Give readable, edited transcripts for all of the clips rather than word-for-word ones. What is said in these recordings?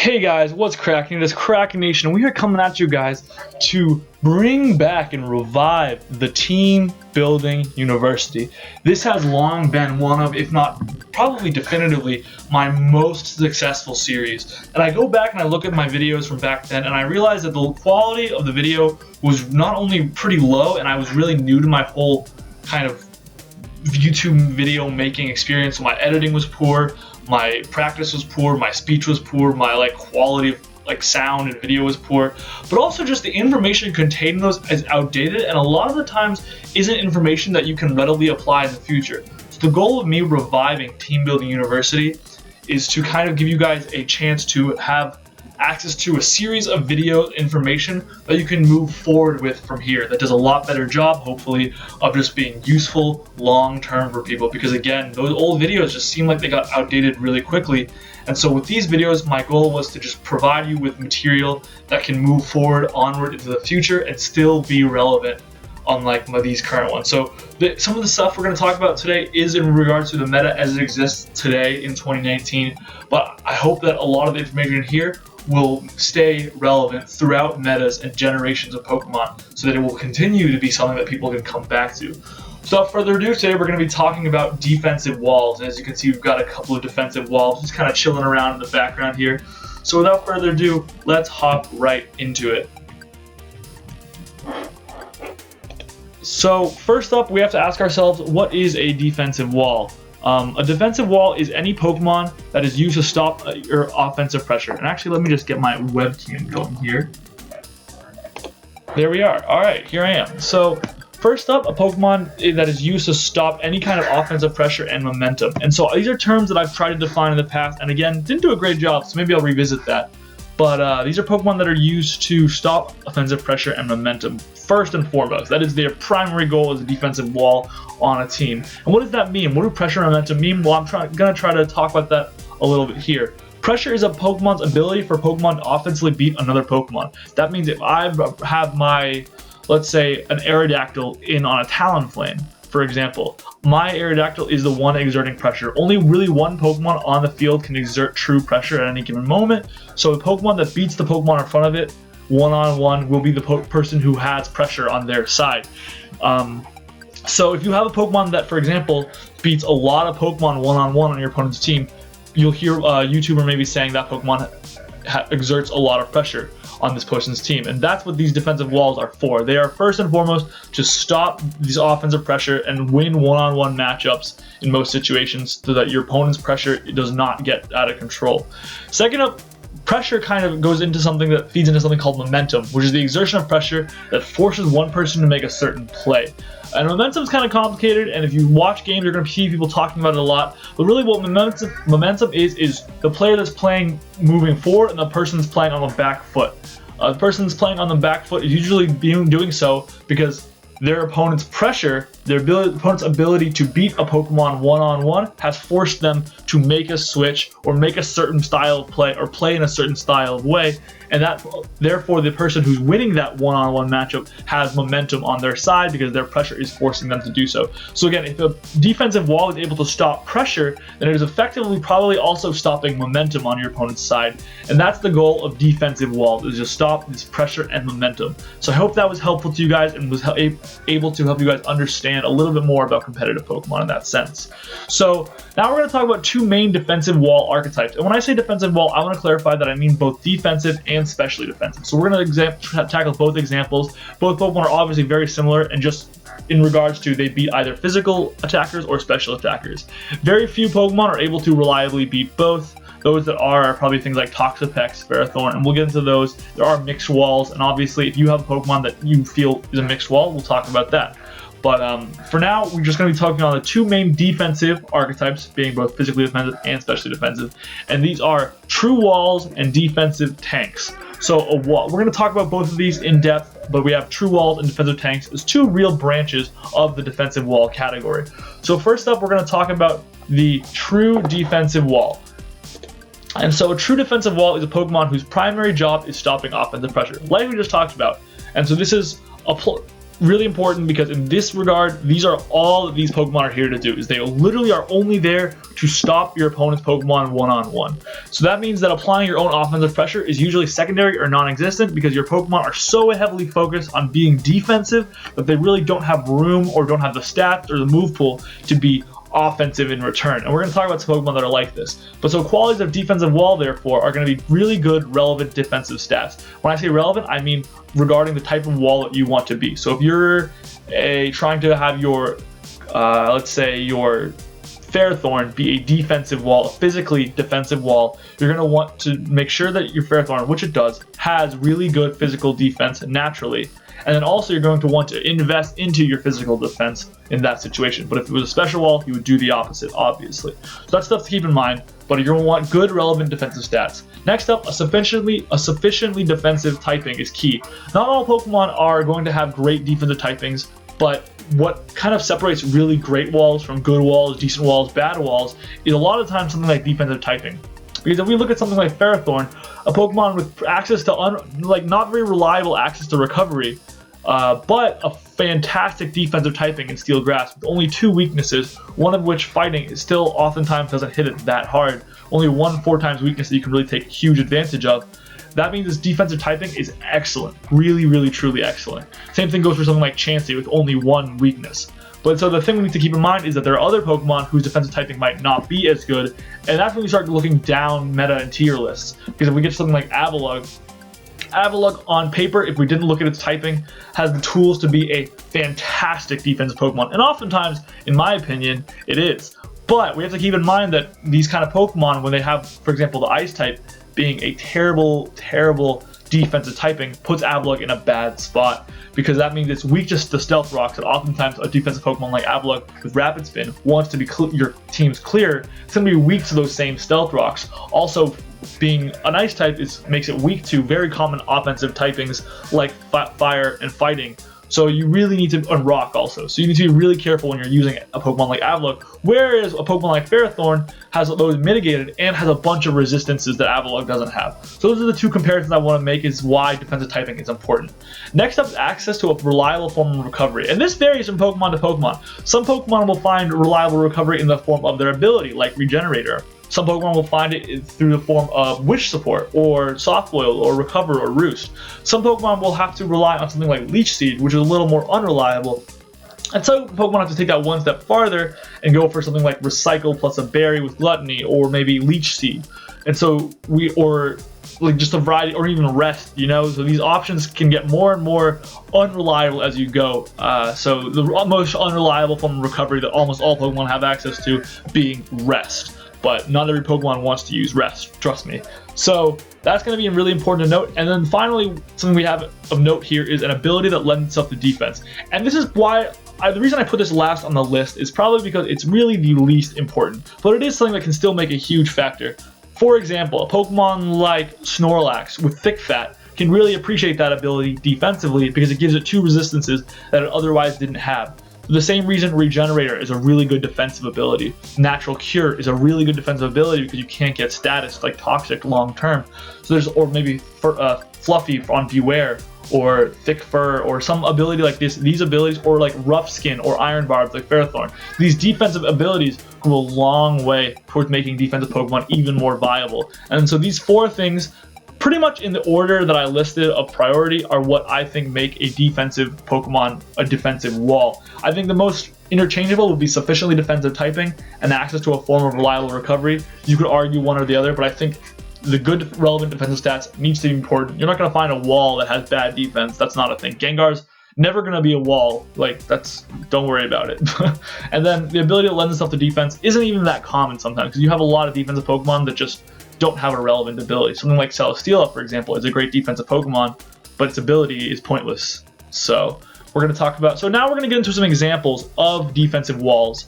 Hey guys, what's cracking? It is Krakenation, and we are coming at you guys to bring back and revive the Team Building University. This has long been one of, if not probably definitively, my most successful series. And I go back and I look at my videos from back then, and I realize that the quality of the video was not only pretty low, and I was really new to my whole kind of YouTube video making experience. So my editing was poor, my practice was poor, my speech was poor, my quality of sound and video was poor, but also just the information contained in those is outdated, and a lot of the times isn't information that you can readily apply in the future. So the goal of me reviving Team Building University is to kind of give you guys a chance to have access to a series of video information that you can move forward with from here that does a lot better job, hopefully, of just being useful long term for people, because again, those old videos just seem like they got outdated really quickly. And so with these videos, my goal was to just provide you with material that can move forward onward into the future and still be relevant, unlike these current ones. So some of the stuff we're going to talk about today is in regards to the meta as it exists today in 2019, but I hope that a lot of the information in here will stay relevant throughout metas and generations of Pokemon, so that it will continue to be something that people can come back to. So without further ado, today we're going to be talking about defensive walls. And as you can see, we've got a couple of defensive walls just kind of chilling around in the background here. So without further ado, let's hop right into it. So first up, we have to ask ourselves, what is a defensive wall? A defensive wall is any Pokemon that is used to stop your offensive pressure. And actually, let me just get my webcam going here. There we are. All right, here I am. So first up, a Pokemon that is used to stop any kind of offensive pressure and momentum. And so these are terms that I've tried to define in the past, and again, didn't do a great job, so maybe I'll revisit that. But these are Pokemon that are used to stop offensive pressure and momentum, first and foremost. That is their primary goal as a defensive wall on a team. And what does that mean? What do pressure and momentum mean? Well, I'm going to try to talk about that a little bit here. Pressure is a Pokemon's ability for Pokemon to offensively beat another Pokemon. That means if I have my, let's say, an Aerodactyl in on a Talonflame, for example, my Aerodactyl is the one exerting pressure. Only really one Pokemon on the field can exert true pressure at any given moment. So the Pokemon that beats the Pokemon in front of it one-on-one will be the person who has pressure on their side. So if you have a Pokemon that, for example, beats a lot of Pokemon one-on-one on your opponent's team, you'll hear a YouTuber maybe saying that Pokemon exerts a lot of pressure on this person's team. And that's what these defensive walls are for. They are first and foremost to stop these offensive pressure and win one-on-one matchups in most situations, so that your opponent's pressure does not get out of control. Second up, pressure kind of goes into something that feeds into something called momentum, which is the exertion of pressure that forces one person to make a certain play. And momentum is kind of complicated, and if you watch games, you're going to see people talking about it a lot. But really what momentum is the player that's playing moving forward and the person that's playing on the back foot. The person that's playing on the back foot is usually doing so because their opponent's pressure, opponent's ability to beat a Pokemon one-on-one has forced them to make a switch or make a certain style of play or play in a certain style of way, and that therefore the person who's winning that one-on-one matchup has momentum on their side because their pressure is forcing them to do so. So again, if a defensive wall is able to stop pressure, then it is effectively probably also stopping momentum on your opponent's side, and that's the goal of defensive walls, is to stop this pressure and momentum. So I hope that was helpful to you guys and was able to help you guys understand a little bit more about competitive Pokemon in that sense. So now we're going to talk about two main defensive wall archetypes. And when I say defensive wall, I want to clarify that I mean both defensive and specially defensive. So we're going to tackle both examples. Both Pokemon are obviously very similar, and just in regards to they beat either physical attackers or special attackers. Very few Pokemon are able to reliably beat both. Those that are probably things like Toxapex, Ferrothorn, and we'll get into those. There are mixed walls, and obviously if you have a Pokemon that you feel is a mixed wall, we'll talk about that. But for now, we're just going to be talking on the two main defensive archetypes, being both physically defensive and specially defensive. And these are true walls and defensive tanks. So a wall, we're going to talk about both of these in depth, but we have true walls and defensive tanks as two real branches of the defensive wall category. So first up, we're going to talk about the true defensive wall. And so a true defensive wall is a Pokemon whose primary job is stopping offensive pressure, like we just talked about. And so this is really important because in this regard, these are all that these Pokemon are here to do, is they literally are only there to stop your opponent's Pokemon one-on-one. So that means that applying your own offensive pressure is usually secondary or non-existent because your Pokemon are so heavily focused on being defensive that they really don't have room or don't have the stats or the move pool to be offensive in return. And we're going to talk about some Pokemon that are like this. But so qualities of defensive wall, therefore, are going to be really good, relevant defensive stats. When I say relevant, I mean regarding the type of wall that you want to be. So if you're trying to have your, let's say, your Ferrothorn be a defensive wall, a physically defensive wall, you're going to want to make sure that your Ferrothorn, which it does, has really good physical defense naturally. And then also you're going to want to invest into your physical defense in that situation. But if it was a special wall, you would do the opposite, obviously. So that's stuff to keep in mind, but you're going to want good, relevant defensive stats. Next up, a sufficiently defensive typing is key. Not all Pokemon are going to have great defensive typings, but what kind of separates really great walls from good walls, decent walls, bad walls, is a lot of times something like defensive typing. Because if we look at something like Ferrothorn, a Pokemon with access to not very reliable access to recovery, but a fantastic defensive typing in Steel Grass with only 2 weaknesses, one of which fighting is still oftentimes doesn't hit it that hard. Only 1 4x weakness that you can really take huge advantage of. That means this defensive typing is excellent, really, really, truly excellent. Same thing goes for something like Chansey with only 1 weakness. But so the thing we need to keep in mind is that there are other Pokemon whose defensive typing might not be as good, and that's when you start looking down meta and tier lists. Because if we get something like Avalugg on paper, if we didn't look at its typing, has the tools to be a fantastic defensive Pokemon. And oftentimes, in my opinion, it is. But we have to keep in mind that these kind of Pokemon, when they have, for example, the Ice type being a terrible, terrible defensive typing, puts Avalugg in a bad spot, because that means it's weak just to Stealth Rocks, and oftentimes a defensive Pokemon like Avalugg with Rapid Spin wants to be your team's clear. It's going to be weak to those same Stealth Rocks. Also, being an Ice type makes it weak to very common offensive typings like Fire and Fighting. So you really need to, and Rock also. So you need to be really careful when you're using a Pokemon like Avalugg, whereas a Pokemon like Ferrothorn has those mitigated and has a bunch of resistances that Avalugg doesn't have. So those are the 2 comparisons I want to make, is why defensive typing is important. Next up is access to a reliable form of recovery. And this varies from Pokemon to Pokemon. Some Pokemon will find reliable recovery in the form of their ability, like Regenerator. Some Pokemon will find it through the form of Wish Support, or Soft Boil, or Recover, or Roost. Some Pokemon will have to rely on something like Leech Seed, which is a little more unreliable. And some Pokemon have to take that one step farther and go for something like Recycle plus a Berry with Gluttony, or maybe Leech Seed. And so or like just a variety, or even Rest, you know? So these options can get more and more unreliable as you go. So the most unreliable form of recovery that almost all Pokemon have access to being Rest. But not every Pokemon wants to use Rest, trust me. So that's going to be really important to note. And then finally, something we have of note here is an ability that lends itself to defense. And this is why, the reason I put this last on the list is probably because it's really the least important. But it is something that can still make a huge factor. For example, a Pokemon like Snorlax with Thick Fat can really appreciate that ability defensively because it gives it 2 resistances that it otherwise didn't have. For the same reason, Regenerator is a really good defensive ability. Natural Cure is a really good defensive ability because you can't get status like Toxic long term. So there's, or maybe Fluffy on Beware, or Thick Fur, or some ability like this. These abilities, or like Rough Skin or Iron Barbs like Ferrothorn. These defensive abilities go a long way towards making defensive Pokemon even more viable. And so these 4 things, pretty much in the order that I listed of priority, are what I think make a defensive Pokemon a defensive wall. I think the most interchangeable would be sufficiently defensive typing and access to a form of reliable recovery. You could argue one or the other, but I think the good relevant defensive stats needs to be important. You're not going to find a wall that has bad defense. That's not a thing. Gengar's never going to be a wall. Like, don't worry about it. And then the ability to lend itself to defense isn't even that common sometimes, because you have a lot of defensive Pokemon that just don't have a relevant ability. Something like Celesteela, for example, is a great defensive Pokemon, but its ability is pointless. So we're going to talk about, so now we're going to get into some examples of defensive walls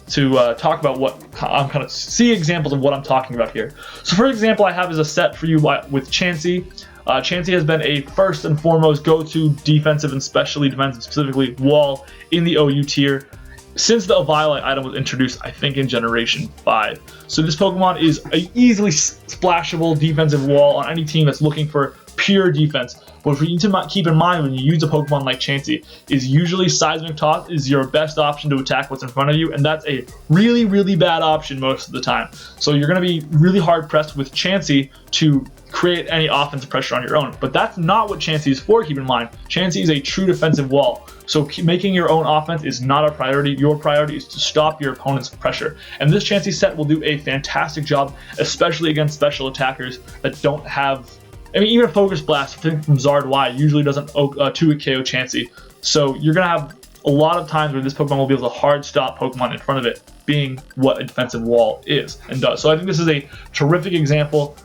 to talk about what I'm kind of see examples of what I'm talking about here. So for example, I have is a set for you with Chansey. Chansey has been a first and foremost go-to defensive and specifically wall in the OU tier since the Eviolite item was introduced, I think in Generation 5. So this Pokemon is an easily splashable defensive wall on any team that's looking for pure defense. What you need to keep in mind when you use a Pokemon like Chansey is usually Seismic Toss is your best option to attack what's in front of you, and that's a really, really bad option most of the time. So you're going to be really hard pressed with Chansey to create any offensive pressure on your own. But that's not what Chansey is for, keep in mind. Chansey is a true defensive wall. So making your own offense is not a priority. Your priority is to stop your opponent's pressure. And this Chansey set will do a fantastic job, especially against special attackers that don't have, I mean, even Focus Blast from Zard Y usually doesn't 2-hit KO Chansey. So you're going to have a lot of times where this Pokemon will be able to hard stop Pokemon in front of it, being what a defensive wall is and does. So I think this is a terrific example.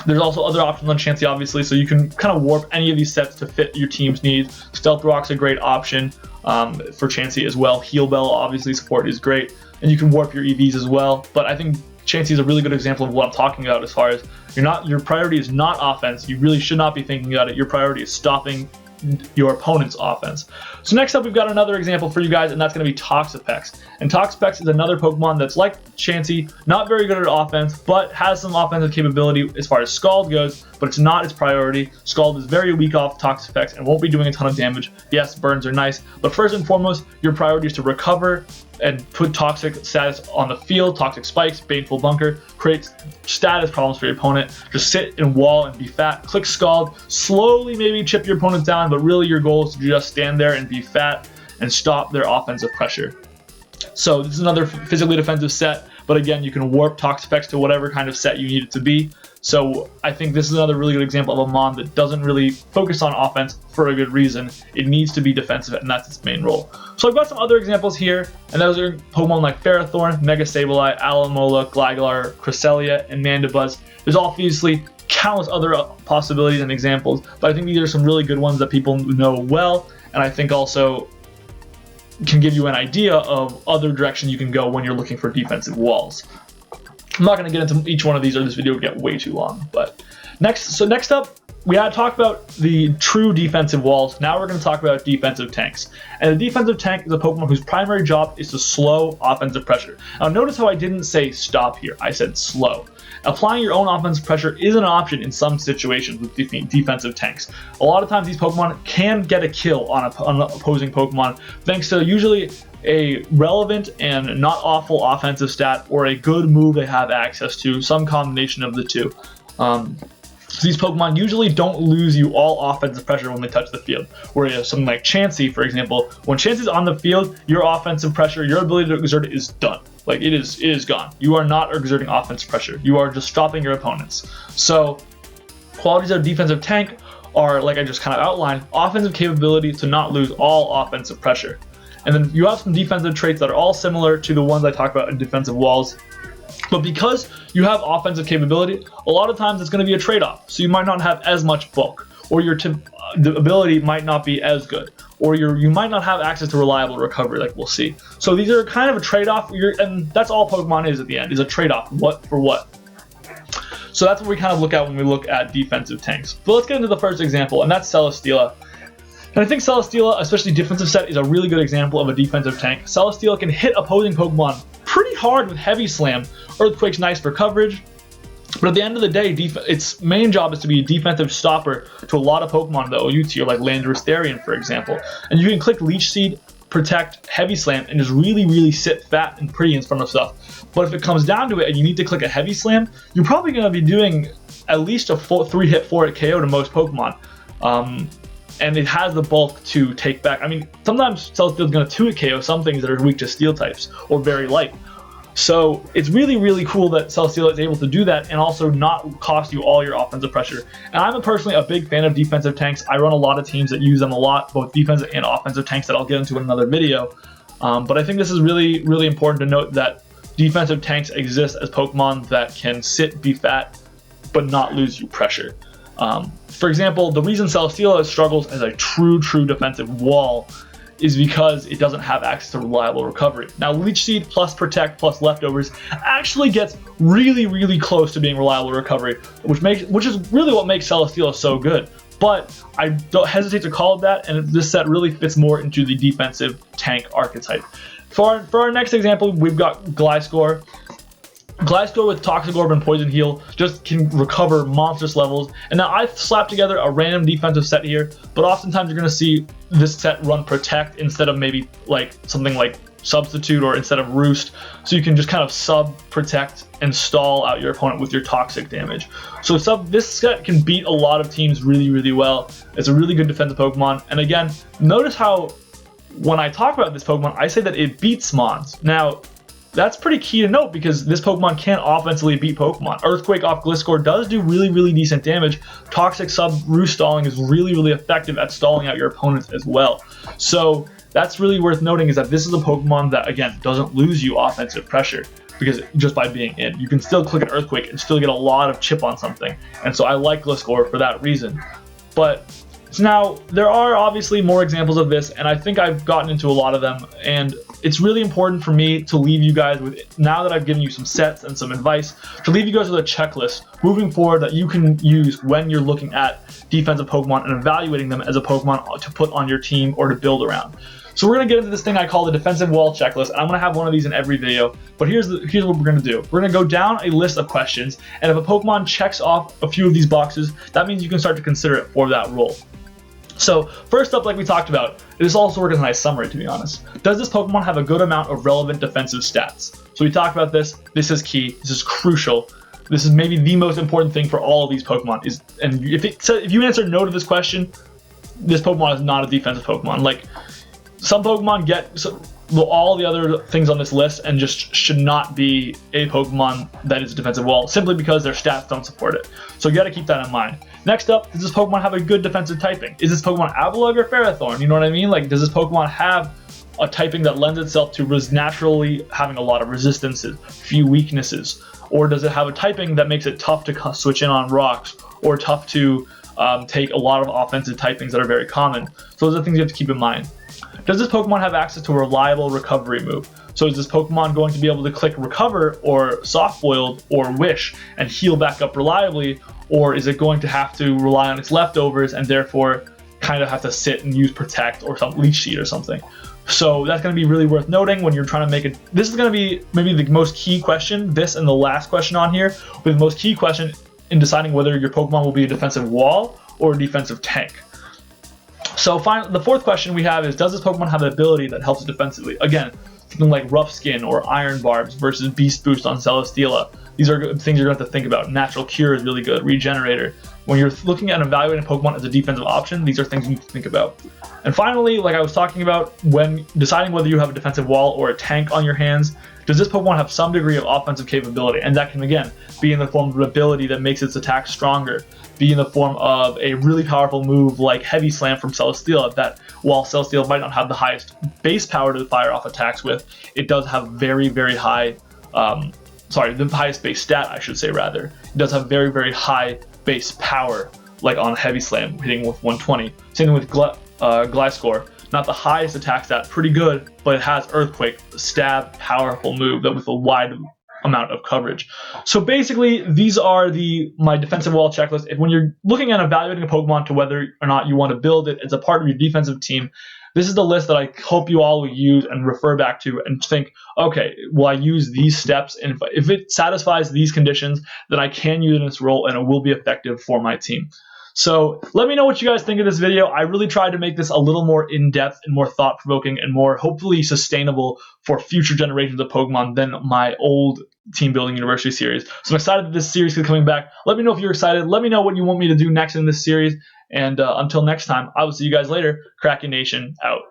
There's also other options on Chansey, obviously, so you can kind of warp any of these sets to fit your team's needs. Stealth Rock's a great option for Chansey as well. Heal Bell, obviously, support is great. And you can warp your EVs as well. But I think Chansey is a really good example of what I'm talking about as far as your priority is not offense. You really should not be thinking about it. Your priority is stopping your opponent's offense. So next up, we've got another example for you guys, and that's going to be Toxapex. And Toxapex is another Pokemon that's like Chansey, not very good at offense, but has some offensive capability as far as Scald goes, but it's not its priority. Scald is very weak off Toxapex and won't be doing a ton of damage. Yes, burns are nice, but first and foremost, your priority is to recover and put toxic status on the field. Toxic Spikes, Baneful Bunker, creates status problems for your opponent. Just sit and wall and be fat. Click Scald, slowly maybe chip your opponent down, but really your goal is to just stand there and be fat and stop their offensive pressure. So this is another physically defensive set, but again, you can warp Toxapex to whatever kind of set you need it to be. So I think this is another really good example of a mon that doesn't really focus on offense for a good reason. It needs to be defensive, and that's its main role. So I've got some other examples here, and those are Pokemon like Ferrothorn, Mega Sableye, Alomola, Gligar, Cresselia, and Mandibuzz. There's obviously countless other possibilities and examples, but I think these are some really good ones that people know well, and I think also can give you an idea of other direction you can go when you're looking for defensive walls. I'm not going to get into each one of these or this video would get way too long, but next up, we had talked about the true defensive walls. Now we're going to talk about defensive tanks. And a defensive tank is a Pokemon whose primary job is to slow offensive pressure. Now notice how I didn't say stop here, I said slow. Applying your own offensive pressure is an option in some situations with defensive tanks. A lot of times these Pokemon can get a kill on an opposing Pokemon thanks to usually a relevant and not awful offensive stat or a good move they have access to, some combination of the two. These Pokemon usually don't lose you all offensive pressure when they touch the field. Whereas something like Chansey, for example, when Chansey's on the field, your offensive pressure, your ability to exert it is done. Like it is gone. You are not exerting offensive pressure. You are just stopping your opponents. So qualities of defensive tank are, like I just kind of outlined, offensive capability to not lose all offensive pressure. And then you have some defensive traits that are all similar to the ones I talked about in defensive walls. But because you have offensive capability, a lot of times it's going to be a trade-off. So you might not have as much bulk, or your the ability might not be as good, or you might not have access to reliable recovery, like we'll see. So these are kind of a trade-off, and that's all Pokemon is at the end, is a trade-off, what for what. So that's what we kind of look at when we look at defensive tanks. But let's get into the first example, and that's Celesteela. And I think Celesteela, especially defensive set, is a really good example of a defensive tank. Celesteela can hit opposing Pokemon pretty hard with Heavy Slam. Earthquake's nice for coverage, but at the end of the day, its main job is to be a defensive stopper to a lot of Pokemon that OU tier, like Landorus Therian, for example. And you can click Leech Seed, Protect, Heavy Slam, and just really sit fat and pretty in front of stuff. But if it comes down to it and you need to click a Heavy Slam, you're probably going to be doing at least a 3-hit 4-hit KO to most Pokemon. And it has the bulk to take back. I mean, sometimes Celesteela's going to 2-hit KO some things that are weak to steel types or very light. So it's really cool that Celesteela is able to do that and also not cost you all your offensive pressure. And I'm personally a big fan of defensive tanks. I run a lot of teams that use them a lot, both defensive and offensive tanks that I'll get into in another video. But I think this is really important to note that defensive tanks exist as Pokemon that can sit, be fat, but not lose you pressure. For example, the reason Celesteela struggles as a true defensive wall is because it doesn't have access to reliable recovery. Now, Leech Seed plus Protect plus Leftovers actually gets really close to being reliable recovery, which is really what makes Celesteela so good. But I don't hesitate to call it that, and this set really fits more into the defensive tank archetype. For our next example, we've got Gliscor. GLISCOR with Toxic Orb and Poison Heal just can recover monstrous levels. And now I've slapped together a random defensive set here, but oftentimes you're going to see this set run Protect instead of maybe like something like Substitute or instead of Roost. So you can just kind of sub-protect and stall out your opponent with your toxic damage. So this set can beat a lot of teams really, really well. It's a really good defensive Pokemon. And again, notice how when I talk about this Pokemon, I say that it beats Mons. Now, that's pretty key to note because this Pokemon can't offensively beat Pokemon. Earthquake off GLISCOR does do really, really decent damage. Toxic sub-roost stalling is really, really effective at stalling out your opponents as well. So that's really worth noting is that this is a Pokemon that, again, doesn't lose you offensive pressure because just by being in. You can still click an Earthquake and still get a lot of chip on something. And so I like GLISCOR for that reason. But now, there are obviously more examples of this, and I think I've gotten into a lot of them, and it's really important for me to leave you guys with, now that I've given you some sets and some advice, to leave you guys with a checklist moving forward that you can use when you're looking at defensive Pokemon and evaluating them as a Pokemon to put on your team or to build around. So we're going to get into this thing I call the defensive wall checklist, and I'm going to have one of these in every video, but here's what we're going to do. We're going to go down a list of questions, and if a Pokemon checks off a few of these boxes, that means you can start to consider it for that role. So first up, like we talked about, this also works as a nice summary, to be honest. Does this Pokemon have a good amount of relevant defensive stats? So we talked about this. This is key. This is crucial. This is maybe the most important thing for all of these Pokemon. And if you answer no to this question, this Pokemon is not a defensive Pokemon. Like, some Pokemon get all the other things on this list and just should not be a Pokemon that is a defensive wall simply because their stats don't support it. So you got to keep that in mind. Next up, does this Pokemon have a good defensive typing? Is this Pokemon Avalugg or Ferrothorn? You know what I mean? Like, does this Pokemon have a typing that lends itself to naturally having a lot of resistances, few weaknesses? Or does it have a typing that makes it tough to switch in on rocks or tough to take a lot of offensive typings that are very common? So those are things you have to keep in mind. Does this Pokemon have access to a reliable recovery move? So is this Pokemon going to be able to click Recover or Soft Boiled or Wish and heal back up reliably? Or is it going to have to rely on its leftovers and therefore kind of have to sit and use Protect or some Leech Seed or something? So that's going to be really worth noting when you're trying to make it. This is going to be maybe the most key question, this and the last question on here, with the most key question in deciding whether your Pokemon will be a defensive wall or a defensive tank. So finally, the fourth question we have is, does this Pokemon have an ability that helps defensively? Again, something like Rough Skin or Iron Barbs versus Beast Boost on Celesteela. These are things you're going to have to think about. Natural Cure is really good. Regenerator. When you're looking at evaluating Pokemon as a defensive option, these are things you need to think about. And finally, like I was talking about, when deciding whether you have a defensive wall or a tank on your hands, does this Pokemon have some degree of offensive capability? And that can, again, be in the form of an ability that makes its attack stronger, be in the form of a really powerful move like Heavy Slam from Celesteela, that while Celesteela might not have the highest base power to fire off attacks with, it does have very, very high, the highest base stat, I should say, rather. It does have very, very high base power, like on Heavy Slam, hitting with 120. Same thing with GLISCOR. Not the highest attack stat, pretty good, but it has Earthquake, stab, powerful move that with a wide amount of coverage. So basically, these are my defensive wall checklist. When you're looking at evaluating a Pokemon to whether or not you want to build it as a part of your defensive team, this is the list that I hope you all will use and refer back to and think, okay, will I use these steps? And if it satisfies these conditions, then I can use it in this role and it will be effective for my team. So let me know what you guys think of this video. I really tried to make this a little more in-depth and more thought-provoking and more hopefully sustainable for future generations of Pokemon than my old Team Building University series. So I'm excited that this series is coming back. Let me know if you're excited. Let me know what you want me to do next in this series. And until next time, I will see you guys later. Krakenation out.